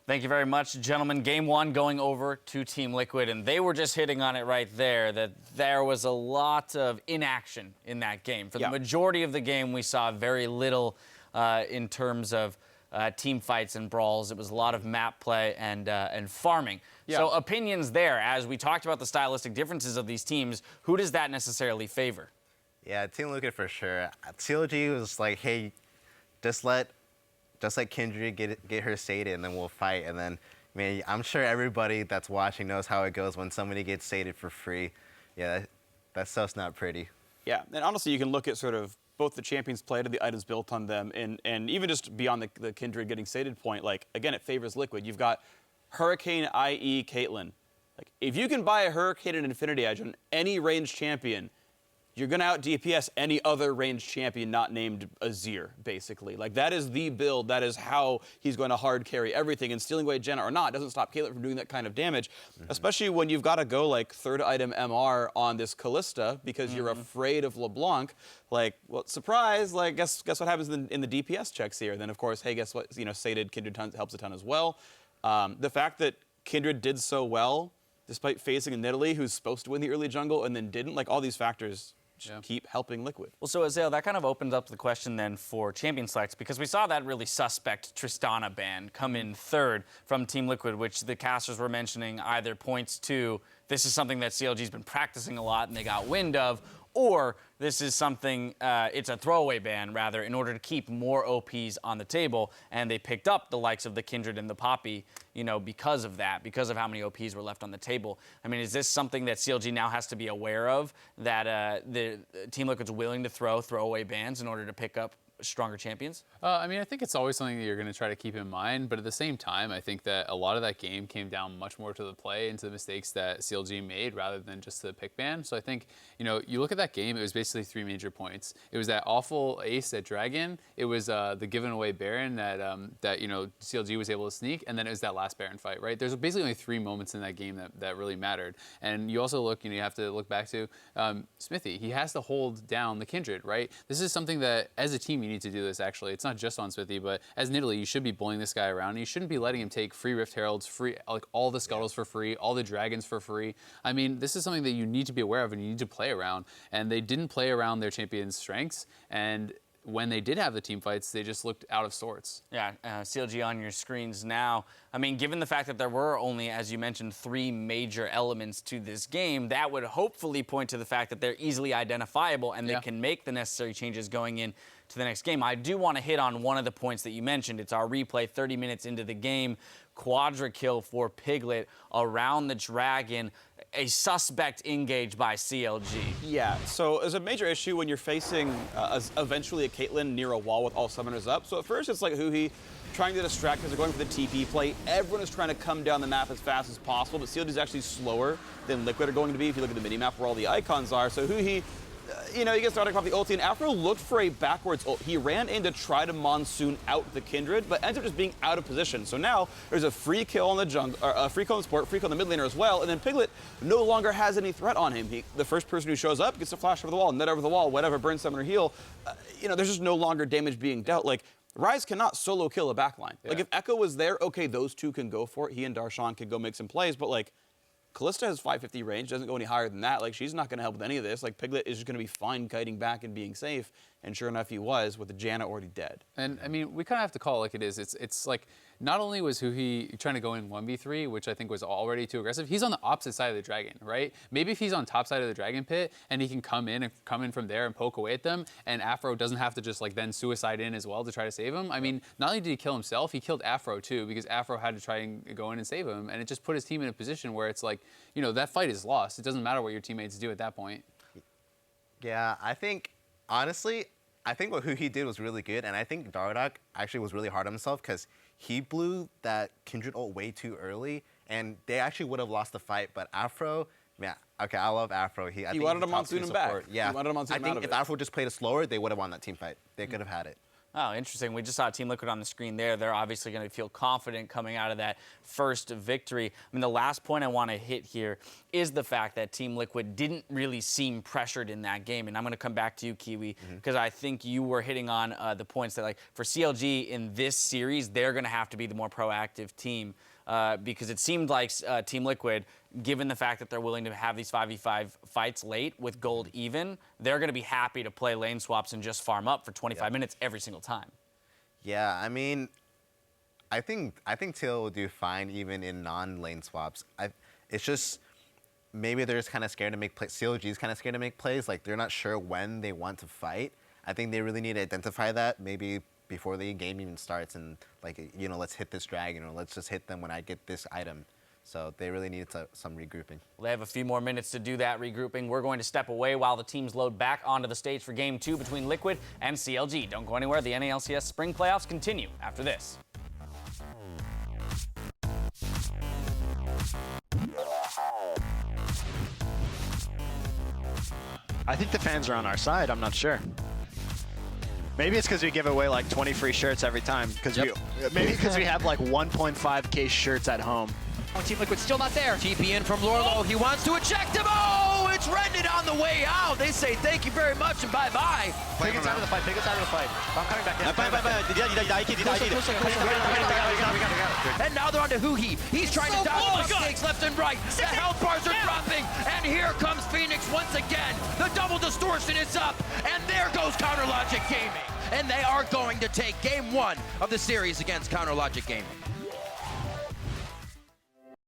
Thank you very much, gentlemen. Game one going over to Team Liquid, and they were just hitting on it right there, that there was a lot of inaction in that game. For the majority of the game, we saw very little in terms of team fights and brawls. It was a lot of map play and farming. So opinions there, as we talked about the stylistic differences of these teams, who does that necessarily favor? Yeah, Team Liquid for sure. CLG was like, hey, just let Kindred get her sated, and then we'll fight. And then, I mean, I'm sure everybody that's watching knows how it goes when somebody gets sated for free. Yeah, that stuff's not pretty. Yeah, and honestly, you can look at sort of both the champions played and the items built on them, and even just beyond the Kindred getting sated point, like, again, it favors Liquid. You've got Hurricane, i.e. Caitlyn. Like, if you can buy a Hurricane and Infinity Edge on any ranged champion, you're going to out-DPS any other ranged champion not named Azir, basically. Like, that is the build. That is how he's going to hard carry everything. And stealing away Jenna or not doesn't stop Caitlyn from doing that kind of damage, especially when you've got to go, like, third item MR on this Kalista because you're afraid of LeBlanc. Like, well, surprise, like, guess what happens in the DPS checks here? And then, of course, hey, guess what? You know, sated Kindred helps a ton as well. The fact that Kindred did so well, despite facing a Nidalee who's supposed to win the early jungle and then didn't, like, all these factors keep helping Liquid. Well, so Azale, that kind of opens up the question then for champion selects, because we saw that really suspect Tristana ban come in third from Team Liquid, which the casters were mentioning either points to this is something that CLG's been practicing a lot and they got wind of, or this is something, it's a throwaway ban, rather, in order to keep more OPs on the table. And they picked up the likes of the Kindred and the Poppy, you know, because of that, because of how many OPs were left on the table. I mean, is this something that CLG now has to be aware of, that the Team Liquid's willing to throw throwaway bans in order to pick up stronger champions? I mean, I think it's always something that you're going to try to keep in mind, but at the same time, I think that a lot of that game came down much more to the play and to the mistakes that CLG made rather than just the pick ban. So I think, you know, you look at that game, it was basically three major points. It was that awful ace at Dragon, it was the given away Baron that you know, CLG was able to sneak, and then it was that last Baron fight, right? There's basically only three moments in that game that really mattered. And you also look, you know, you have to look back to Smithy. He has to hold down the Kindred, right? This is something that, as a team, you need to do this, actually. It's not just on Smithy, but as Nidalee, you should be bullying this guy around. And you shouldn't be letting him take free Rift Heralds, free, like, all the Scuttles for free, all the Dragons for free. I mean, this is something that you need to be aware of and you need to play around. And they didn't play around their champion's strengths. And when they did have the team fights, they just looked out of sorts. Yeah, CLG on your screens now. I mean, given the fact that there were only, as you mentioned, three major elements to this game, that would hopefully point to the fact that they're easily identifiable and they can make the necessary changes going in to the next game. I do want to hit on one of the points that you mentioned. It's our replay 30 minutes into the game. Quadra kill for Piglet around the Dragon. A suspect engaged by CLG. Yeah, so there's a major issue when you're facing eventually a Caitlyn near a wall with all summoners up. So at first it's like Huhi trying to distract because they're going for the TP play. Everyone is trying to come down the map as fast as possible, but CLG is actually slower than Liquid are going to be if you look at the minimap where all the icons are. So Huhi, you know, he gets started off the ulti, and Afro looked for a backwards ult. He ran in to try to monsoon out the Kindred, but ends up just being out of position. So now there's a free kill on the jungle, or a free kill on the support, free kill on the mid laner as well, and then Piglet no longer has any threat on him. The first person who shows up gets a flash over the wall, net over the wall, whatever, burn, summon, or heal. You know, there's just no longer damage being dealt. Like, Ryze cannot solo kill a backline. Like, if Echo was there, okay, those two can go for it. He and Darshan can go make some plays, but, like, Kalista has 550 range, doesn't go any higher than that. Like, she's not going to help with any of this. Like, Piglet is just going to be fine kiting back and being safe. And sure enough, he was, with the Janna already dead. And, I mean, we kind of have to call it like it is. It's like, not only was Huhi trying to go in 1v3, which I think was already too aggressive, he's on the opposite side of the Dragon, right? Maybe if he's on top side of the Dragon pit, and he can come in from there and poke away at them, and Afro doesn't have to just, like, then suicide in as well to try to save him. I mean, not only did he kill himself, he killed Afro, too, because Afro had to try and go in and save him, and it just put his team in a position where it's like, you know, that fight is lost. It doesn't matter what your teammates do at that point. Yeah, I think, honestly, I think what Huhi did was really good, and I think Dardoch actually was really hard on himself because he blew that Kindred ult way too early, and they actually would have lost the fight. But Afro, man, okay, I love Afro. He wanted to monsoon him back. Yeah, he wanted to monsoon him out of I think if Afro just played it slower, they would have won that team fight. They could have had it. Oh, interesting. We just saw Team Liquid on the screen there. They're obviously going to feel confident coming out of that first victory. I mean, the last point I want to hit here is the fact that Team Liquid didn't really seem pressured in that game. And I'm going to come back to you, Kiwi, because I think you were hitting on the points that, like, for CLG in this series, they're going to have to be the more proactive team. Because it seemed like Team Liquid, given the fact that they're willing to have these 5v5 fights late with gold even, they're going to be happy to play lane swaps and just farm up for 25 minutes every single time. Yeah, I mean, I think TL will do fine even in non-lane swaps. It's just maybe they're just kind of scared to make plays. CLG is kind of scared to make plays. Like, they're not sure when they want to fight. I think they really need to identify that maybe before the game even starts, and, like, you know, let's hit this dragon, or let's just hit them when I get this item. So they really need some regrouping. They have a few more minutes to do that regrouping. We're going to step away while the teams load back onto the stage for Game 2 between Liquid and CLG. Don't go anywhere. The NA LCS Spring playoffs continue after this. I think the fans are on our side. I'm not sure. Maybe it's because we give away like 20 free shirts every time. Maybe because we have like 1.5K shirts at home. Team Liquid still not there. TP in from Lorlo. He wants to eject him. Oh, it's Rendon on the way out. They say thank you very much and bye-bye. Pick us out of the fight. Pick us out of the fight. I'm coming back in. And now they're on to Huhi. He's trying to dodge mistakes left and right. The health bars are dropping. And here comes Phoenix once again. The double distortion is up. And there goes Counter Logic Gaming. And they are going to take game 1 of the series against Counter Logic Gaming.